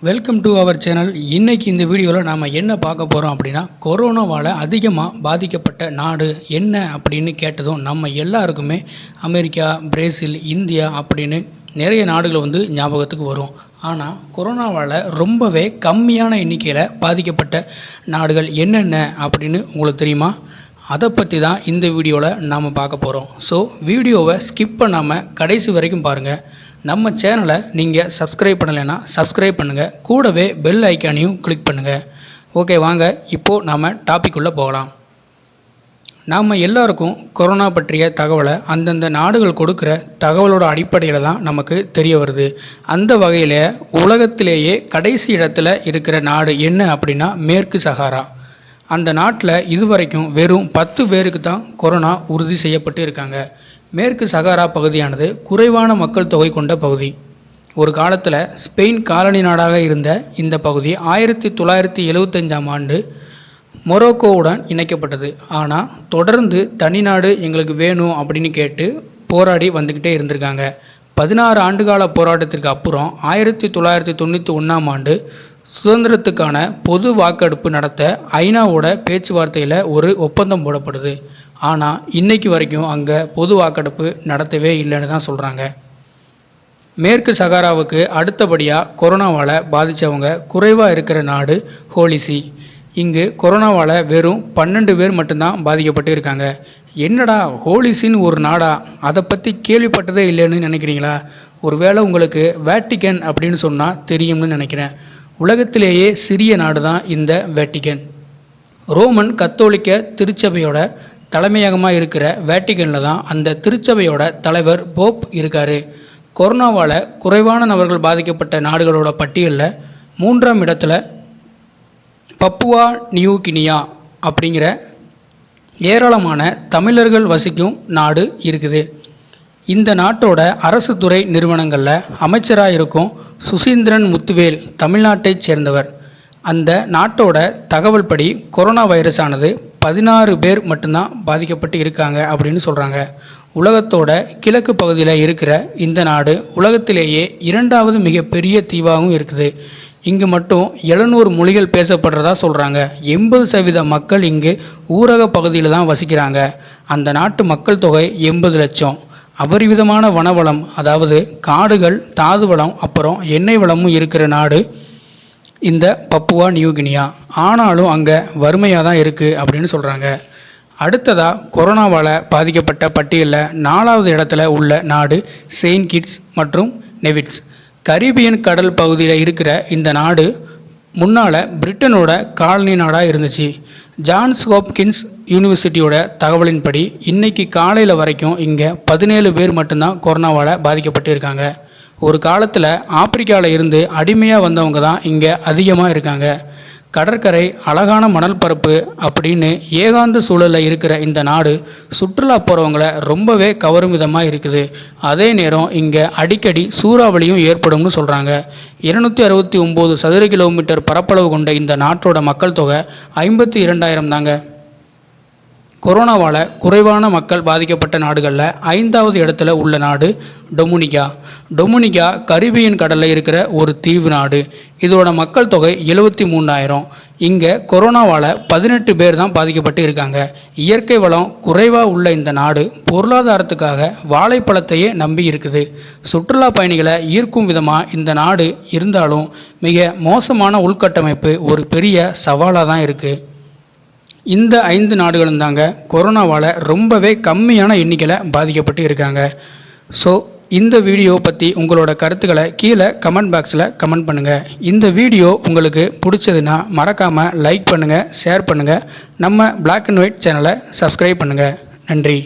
Welcome to our channel. இன்றைக்கி இந்த வீடியோவில் நாம் என்ன பார்க்க போகிறோம் அப்படின்னா, கொரோனாவால் அதிகமாக பாதிக்கப்பட்ட நாடு என்ன அப்படின்னு கேட்டதும் நம்ம எல்லாருக்குமே அமெரிக்கா, பிரேசில், இந்தியா அப்படின்னு நிறைய நாடுகள் ஞாபகத்துக்கு வரும். ஆனால் கொரோனாவால் ரொம்பவே கம்மியான எண்ணிக்கையில் பாதிக்கப்பட்ட நாடுகள் என்னென்ன அப்படின்னு உங்களுக்கு தெரியுமா? அதை பற்றி தான் இந்த வீடியோவில் நாம் பார்க்க போகிறோம். ஸோ வீடியோவை ஸ்கிப் பண்ணாமல் கடைசி வரைக்கும் பாருங்கள். நம்ம சேனலை நீங்கள் சப்ஸ்கிரைப் பண்ணலைன்னா சப்ஸ்கிரைப் பண்ணுங்கள், கூடவே பெல் ஐக்கானையும் கிளிக் பண்ணுங்கள். ஓகே, வாங்க இப்போது நாம் டாபிக் உள்ளே போகலாம். நாம் எல்லாருக்கும் கொரோனா பற்றிய தகவலை அந்தந்த நாடுகள் கொடுக்குற தகவலோட அடிப்படையில் தான் நமக்கு தெரிய வருது. அந்த வகையில் உலகத்திலேயே கடைசி இடத்துல இருக்கிற நாடு என்ன அப்படின்னா மேற்கு சஹாரா. அந்த நாட்டில் இதுவரைக்கும் வெறும் 10 பேருக்கு தான் கொரோனா உறுதி செய்யப்பட்டு இருக்காங்க. மேற்கு சஹாரா பகுதியானது குறைவான மக்கள் தொகை கொண்ட பகுதி. ஒரு காலத்தில் ஸ்பெயின் காலனி நாடாக இருந்த இந்த பகுதி 1975ஆம் ஆண்டு மொரோக்கோவுடன் இணைக்கப்பட்டது. ஆனால் தொடர்ந்து தனிநாடு எங்களுக்கு வேணும் அப்படின்னு கேட்டு போராடி வந்துக்கிட்டே இருந்திருக்காங்க. 16 ஆண்டுகால போராட்டத்திற்கு அப்புறம் 1991ஆம் ஆண்டு சுதந்திரத்துக்கான பொது வாக்கெடுப்பு நடத்த ஐநாவோட பேச்சுவார்த்தையில் ஒரு ஒப்பந்தம் போடப்படுது. ஆனால் இன்னைக்கு வரைக்கும் அங்கே பொது வாக்கெடுப்பு நடத்தவே இல்லைன்னு தான் சொல்கிறாங்க. மேற்கு சஹாராவுக்கு அடுத்தபடியாக கொரோனாவால் பாதித்தவங்க குறைவாக இருக்கிற நாடு ஹோலிசி. இங்கு கொரோனாவால் வெறும் 12 பேர் மட்டும்தான் பாதிக்கப்பட்டு இருக்காங்க. என்னடா ஹோலிசின்னு ஒரு நாடா, அதை பற்றி கேள்விப்பட்டதே இல்லைன்னு நினைக்கிறீங்களா? ஒருவேளை உங்களுக்கு வேட்டிக்கன் அப்படின்னு சொன்னால் தெரியும்னு நினைக்கிறேன். உலகத்திலேயே சிறிய நாடு தான் இந்த வேட்டிக்கன். ரோமன் கத்தோலிக்க திருச்சபையோட தலைமையகமாக இருக்கிற வேட்டிக்கனில் தான் அந்த திருச்சபையோட தலைவர் போப் இருக்கார். கொரோனாவால் குறைவான நபர்கள் பாதிக்கப்பட்ட நாடுகளோட பட்டியலில் 3ஆம் இடத்துல பப்புவா நியூ கினியா அப்படிங்கிற ஏராளமான தமிழர்கள் வசிக்கும் நாடு இருக்குது. இந்த நாட்டோட அரசு துறை நிறுவனங்களில் அமைச்சராக இருக்கும் சுசீந்திரன் முத்துவேல் தமிழ்நாட்டைச் சேர்ந்தவர். அந்த நாட்டோட தகவல் படி கொரோனா வைரஸானது 16 பேர் மட்டும்தான் பாதிக்கப்பட்டு இருக்காங்க அப்படின்னு சொல்கிறாங்க. உலகத்தோட கிழக்கு பகுதியில் இருக்கிற இந்த நாடு உலகத்திலேயே 2வது மிகப்பெரிய தீவாகவும் இருக்குது. இங்கு மட்டும் 700 மொழிகள் பேசப்படுறதா சொல்கிறாங்க. 80% மக்கள் இங்கு ஊரக பகுதியில் தான் வசிக்கிறாங்க. அந்த நாட்டு மக்கள் தொகை 80 லட்சம். அபரிவிதமான வனவளம், அதாவது காடுகள், தாது வளம், அப்புறம் எண்ணெய் வளமும் இருக்கிற நாடு இந்த பப்புவா நியூ கினியா. ஆனாலும் அங்கே வறுமையாக தான் இருக்குது அப்படின்னு சொல்கிறாங்க. அடுத்ததாக கொரோனாவால் பாதிக்கப்பட்ட பட்டியலில் 4வது இடத்துல உள்ள நாடு செயின்ட் கிட்ஸ் மற்றும் நெவிட்ஸ். கரீபியன் கடல் பகுதியில் இருக்கிற இந்த நாடு முன்னால் பிரிட்டனோட காலனி நாடாக இருந்துச்சு. ஜான்ஸ் ஹாப்கின்ஸ் யூனிவர்சிட்டியோட தகவலின்படி இன்னைக்கு காலையில் வரைக்கும் இங்கே 17 பேர் மட்டும்தான் கொரோனாவால் பாதிக்கப்பட்டு இருக்காங்க. ஒரு காலத்தில் ஆப்பிரிக்காவில் இருந்து அடிமையாக வந்தவங்க தான் இங்கே அதிகமாக இருக்காங்க. கடற்கரை, அழகான மணல் பரப்பு அப்படின்னு ஏகாந்த சூழலில் இருக்கிற இந்த நாடு சுற்றுலா போகிறவங்களை ரொம்பவே கவரும் விதமாக இருக்குது. அதே நேரம் இங்கே அடிக்கடி சூறாவளியும் ஏற்படும்னு சொல்கிறாங்க. 269 சதுர கிலோமீட்டர் பரப்பளவு கொண்ட இந்த நாட்டோட மக்கள் தொகை 52,000 தாங்க. கொரோனாவால் குறைவான மக்கள் பாதிக்கப்பட்ட நாடுகளில் 5வது இடத்துல உள்ள நாடு டொமினிகா. டொமினிகா கரீபியன் கடலில் இருக்கிற ஒரு தீவு நாடு. இதோட மக்கள் தொகை 73,000. இங்கே கொரோனாவால் 18 பேர் தான் பாதிக்கப்பட்டு இருக்காங்க. இயற்கை வளம் குறைவாக உள்ள இந்த நாடு பொருளாதாரத்துக்காக வாழைப்பழத்தையே நம்பி இருக்குது. சுற்றுலா பயணிகளை ஈர்க்கும் விதமாக இந்த நாடு இருந்தாலும் மிக மோசமான உள்கட்டமைப்பு ஒரு பெரிய சவாலாக தான் இருக்குது. இந்த 5 நாடுகளும் தாங்க கொரோனாவால் ரொம்பவே கம்மியான எண்ணிக்கையில் பாதிக்கப்பட்டு இருக்காங்க. ஸோ இந்த வீடியோ பற்றி உங்களோட கருத்துக்களை கீழே கமெண்ட் பாக்ஸில் கமெண்ட் பண்ணுங்கள். இந்த வீடியோ உங்களுக்கு பிடிச்சதுன்னா மறக்காமல் லைக் பண்ணுங்கள், ஷேர் பண்ணுங்கள். நம்ம Black and White சேனலை சப்ஸ்கிரைப் பண்ணுங்கள். நன்றி.